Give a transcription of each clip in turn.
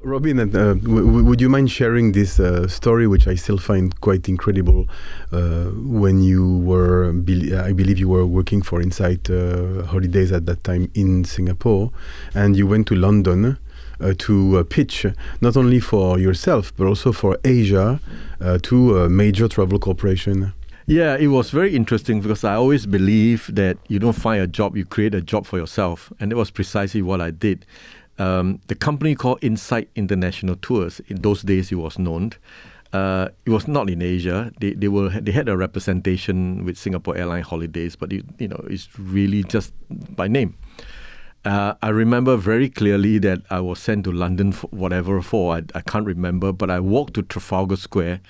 Robin, would you mind sharing this story, which I still find quite incredible, when you were, I believe you were working for Insight Holidays at that time in Singapore, and you went to London to pitch not only for yourself, but also for Asia to a major travel corporation? Yeah, it was very interesting because I always believe that you don't find a job, you create a job for yourself. And that was precisely what I did. The company called Insight International Tours, in those days it was known. It was not in Asia. They had a representation with Singapore Airlines Holidays, but it's really just by name. I remember very clearly that I was sent to London for I can't remember, but I walked to Trafalgar Square.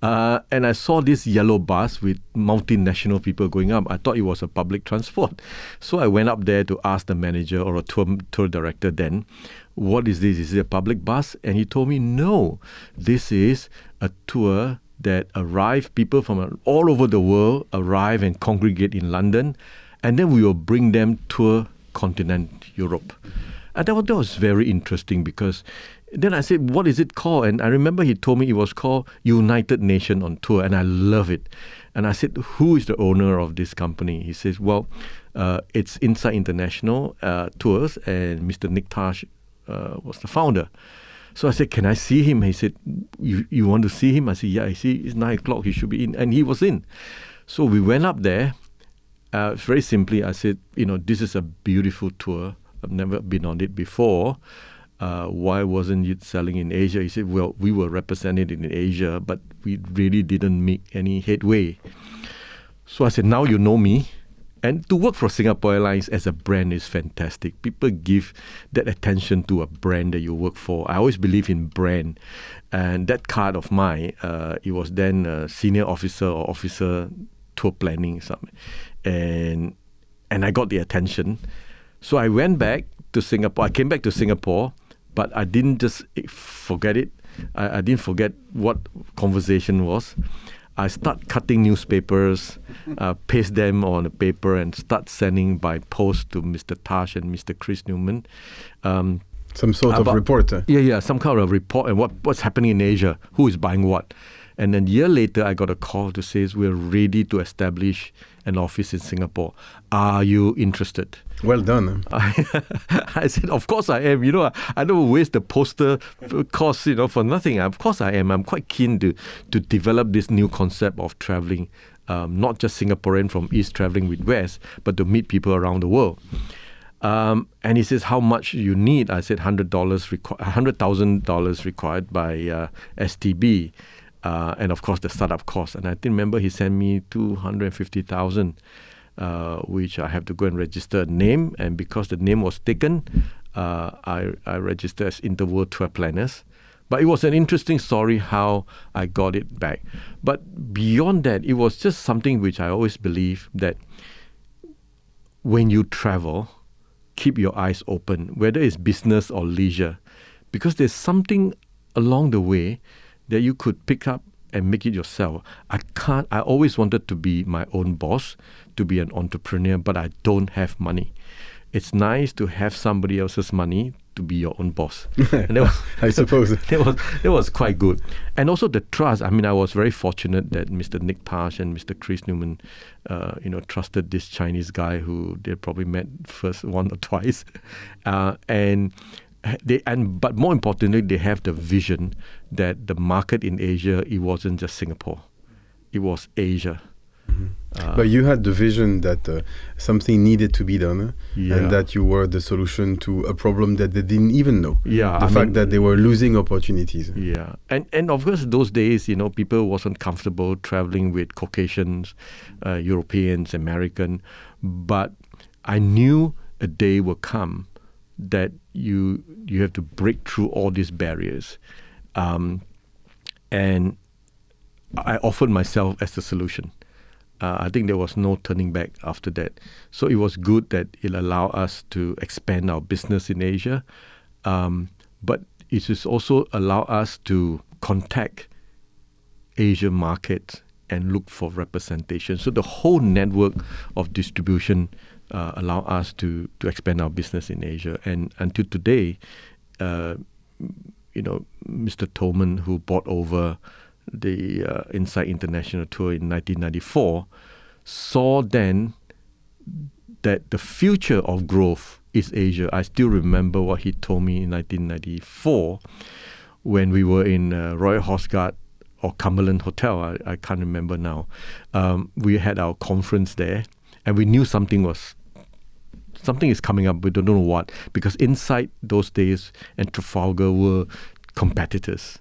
And I saw this yellow bus with multinational people going up. I thought it was a public transport. So I went up there to ask the manager or a tour director then, what is this? Is it a public bus? And he told me, no, this is a tour that people from all over the world arrive and congregate in London. And then we will bring them tour continent Europe. And that was very interesting because then I said, what is it called? And I remember he told me it was called United Nation on Tour, and I love it. And I said, who is the owner of this company? He says, well, it's Insight International Tours, and Mr. Nick Tash was the founder. So I said, can I see him? He said, you want to see him? I said, yeah, I see, it's 9 o'clock, he should be in. And he was in. So we went up there. Very simply, I said, this is a beautiful tour. I've never been on it before. Why wasn't it selling in Asia? He said, well, we were represented in Asia, but we really didn't make any headway. So I said, now you know me. And to work for Singapore Airlines as a brand is fantastic. People give that attention to a brand that you work for. I always believe in brand. And that card of mine, it was then senior officer or officer tour planning. And I got the attention. So I went back to Singapore. I came back to Singapore, but I didn't just forget it. I didn't forget what conversation was. I start cutting newspapers, paste them on a paper, and start sending by post to Mr. Tash and Mr. Chris Newman. Some sort of report. Yeah, some kind of report and what's happening in Asia, who is buying what. And then a year later, I got a call to say, we're ready to establish an office in Singapore. Are you interested? Well done. I said, of course I am. I don't waste the poster cost, for nothing. Of course I am. I'm quite keen to develop this new concept of traveling, not just Singaporean from East traveling with West, but to meet people around the world. And he says, how much you need? I said, $100,000 required by STB. And of course the startup cost. And I remember he sent me $250,000, which I have to go and register a name. And because the name was taken, I registered as Interworld Tour Planners. But it was an interesting story how I got it back. But beyond that, it was just something which I always believe that when you travel, keep your eyes open, whether it's business or leisure, because there's something along the way that you could pick up and make it yourself. I always wanted to be my own boss, to be an entrepreneur, but I don't have money. It's nice to have somebody else's money to be your own boss. And that was, I suppose. that was quite good. And also the trust. I was very fortunate that Mr. Nick Tash and Mr. Chris Newman, trusted this Chinese guy who they probably met first one or twice. But more importantly, they have the vision that the market in Asia, it wasn't just Singapore. It was Asia. Mm-hmm. But you had the vision that something needed to be done, and that you were the solution to a problem that they didn't even know. Yeah, the fact that they were losing opportunities. Yeah, and of course those days, people wasn't comfortable traveling with Caucasians, Europeans, American, but I knew a day will come that you have to break through all these barriers, and I offered myself as the solution. I think there was no turning back after that. So it was good that it allowed us to expand our business in Asia, but it has also allowed us to contact Asian markets and look for representation. So the whole network of distribution allow us to expand our business in Asia. And until today, Mr. Tollmann, who bought over the Insight International Tour in 1994, saw then that the future of growth is Asia. I still remember what he told me in 1994 when we were in Royal Horse Guard or Cumberland Hotel. I can't remember now. We had our conference there, and we knew something is coming up. We don't know what, because Insight those days and Trafalgar were competitors,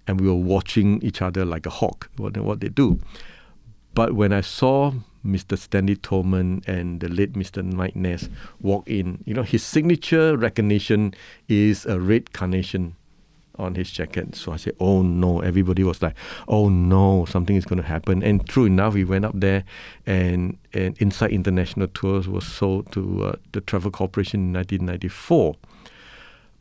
and we were watching each other like a hawk, what they do. But when I saw Mr. Stanley Tollmann and the late Mr. Mike Ness walk in, his signature recognition is a red carnation on his jacket. So I said, oh no. Everybody was like, oh no, something is going to happen. And true enough, we went up there, and Insight International Tours was sold to the Travel Corporation in 1994.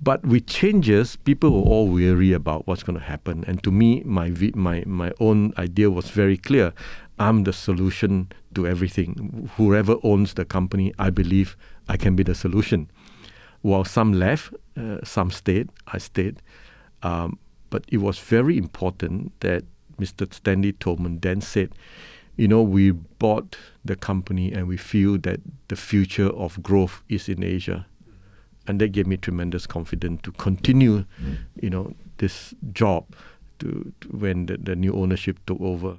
But with changes, people were all weary about what's going to happen. And to me, my own idea was very clear. I'm the solution to everything. Whoever owns the company, I believe I can be the solution. While some left, some stayed, I stayed. But it was very important that Mr. Stanley Tollmann then said, we bought the company and we feel that the future of growth is in Asia. And that gave me tremendous confidence to continue, this job when the new ownership took over.